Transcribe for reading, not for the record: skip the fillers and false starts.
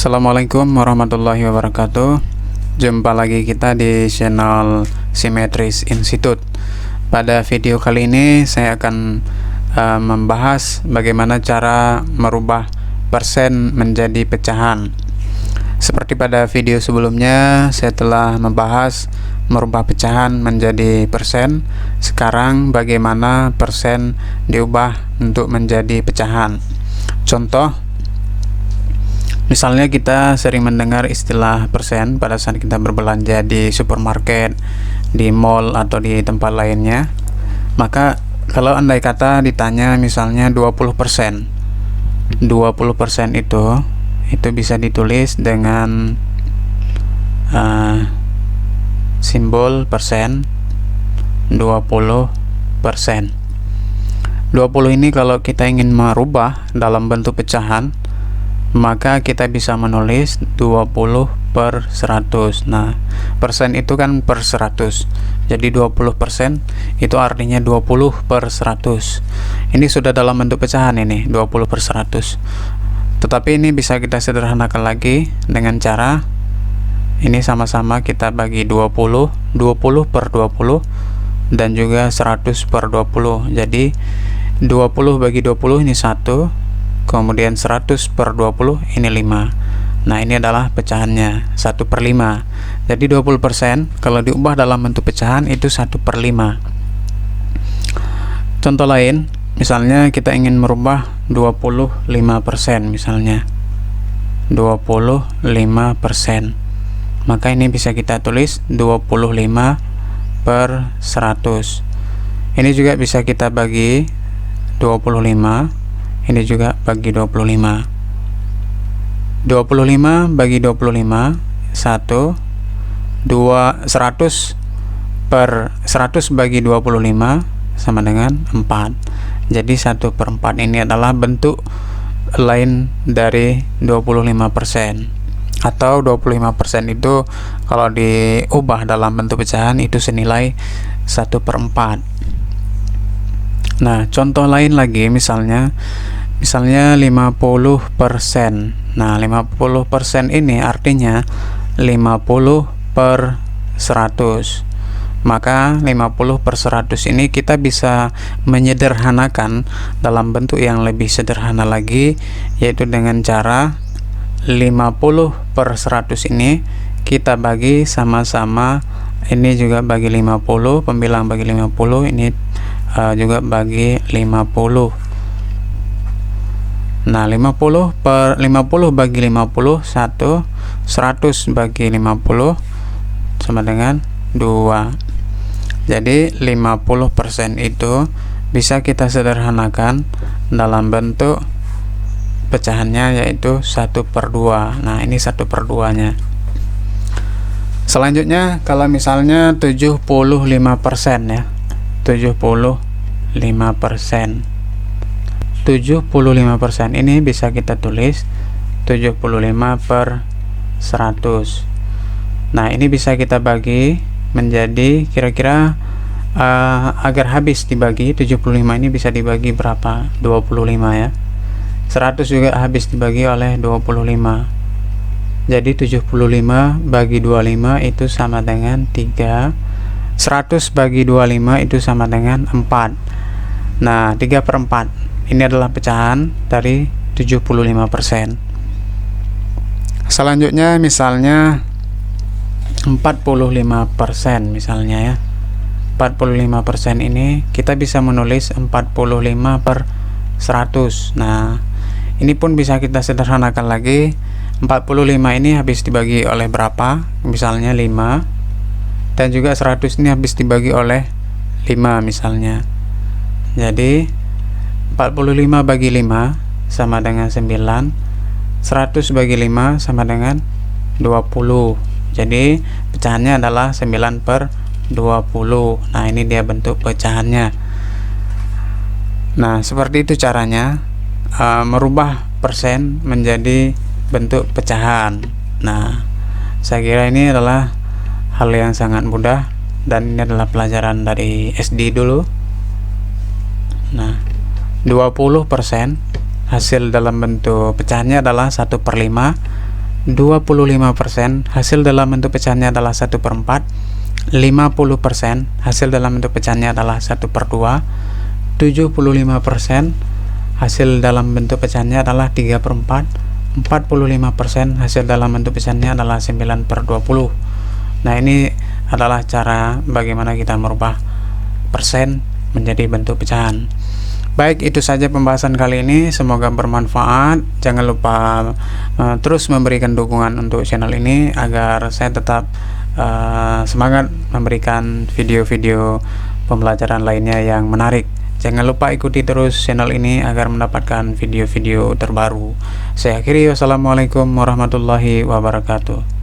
Assalamualaikum warahmatullahi wabarakatuh. Jumpa lagi kita di channel Simetris Institute. Pada video kali ini saya akan membahas bagaimana cara merubah persen menjadi pecahan. Seperti pada video sebelumnya, saya telah membahas merubah pecahan menjadi persen. Sekarang bagaimana persen diubah untuk menjadi pecahan. Contoh, misalnya kita sering mendengar istilah persen pada saat kita berbelanja di supermarket, di mall, atau di tempat lainnya. Maka kalau andai kata ditanya misalnya 20%, 20% itu bisa ditulis dengan simbol persen 20%. 20 ini kalau kita ingin merubah dalam bentuk pecahan, maka kita bisa menulis 20/100. Nah, persen itu kan per 100. Jadi 20% itu artinya 20/100. Ini sudah dalam bentuk pecahan ini, 20/100. Tetapi ini bisa kita sederhanakan lagi dengan cara ini sama-sama kita bagi 20, 20/20 dan juga 100/20. Jadi 20 bagi 20 ini 1, kemudian 100/20 ini 5. Nah, ini adalah pecahannya 1/5. Jadi 20% kalau diubah dalam bentuk pecahan itu 1/5. Contoh lain, misalnya kita ingin merubah 25%, misalnya 25%, maka ini bisa kita tulis 25/100. Ini juga bisa kita bagi 25, ini juga bagi 25. 25 bagi 25 1, 100 bagi 25 sama dengan 4. Jadi 1/4 ini adalah bentuk lain dari 25%. Atau 25% itu kalau diubah dalam bentuk pecahan itu senilai 1/4. Nah, contoh lain lagi misalnya 50%. Nah, 50% ini artinya 50/100. Maka 50/100 ini kita bisa menyederhanakan dalam bentuk yang lebih sederhana lagi, yaitu dengan cara 50/100 ini kita bagi sama-sama, ini juga bagi 50, pembilang bagi 50, ini juga bagi 50. Nah, 50 bagi 50 1, 100 bagi 50 sama dengan 2. Jadi 50% itu bisa kita sederhanakan dalam bentuk pecahannya, yaitu 1/2. Nah, ini 1/2 nya. Selanjutnya kalau misalnya 75% ya, 75%. 75% ini bisa kita tulis 75/100. Nah, ini bisa kita bagi menjadi kira-kira agar habis dibagi 75 ini bisa dibagi berapa? 25 ya. 100 juga habis dibagi oleh 25. Jadi 75 bagi 25 itu sama dengan 3. 100 bagi 25 itu sama dengan 4. Nah, 3/4 ini adalah pecahan dari 75%. Selanjutnya misalnya 45% misalnya ya. 45% ini kita bisa menulis 45/100. Nah, ini pun bisa kita sederhanakan lagi. 45 ini habis dibagi oleh berapa? Misalnya 5. Dan juga 100 ini habis dibagi oleh 5 misalnya. Jadi 45 bagi 5 sama dengan 9. 100 bagi 5 sama dengan 20. Jadi pecahannya adalah 9/20. Nah, ini dia bentuk pecahannya. Nah, seperti itu caranya merubah persen menjadi bentuk pecahan. Nah, saya kira ini adalah hal yang sangat mudah, dan ini adalah pelajaran dari SD dulu. Nah, 20% hasil dalam bentuk pecahannya adalah 1/5. 25% hasil dalam bentuk pecahannya adalah 1/4, 50% hasil dalam bentuk pecahannya adalah 1/2, 75% hasil dalam bentuk pecahannya adalah 3/4, 45% hasil dalam bentuk pecahannya adalah 9/20. Nah, ini adalah cara bagaimana kita merubah persen menjadi bentuk pecahan. Baik, itu saja pembahasan kali ini, semoga bermanfaat. Jangan lupa terus memberikan dukungan untuk channel ini agar saya tetap semangat memberikan video-video pembelajaran lainnya yang menarik. Jangan lupa ikuti terus channel ini agar mendapatkan video-video terbaru. Saya akhiri, wassalamualaikum warahmatullahi wabarakatuh.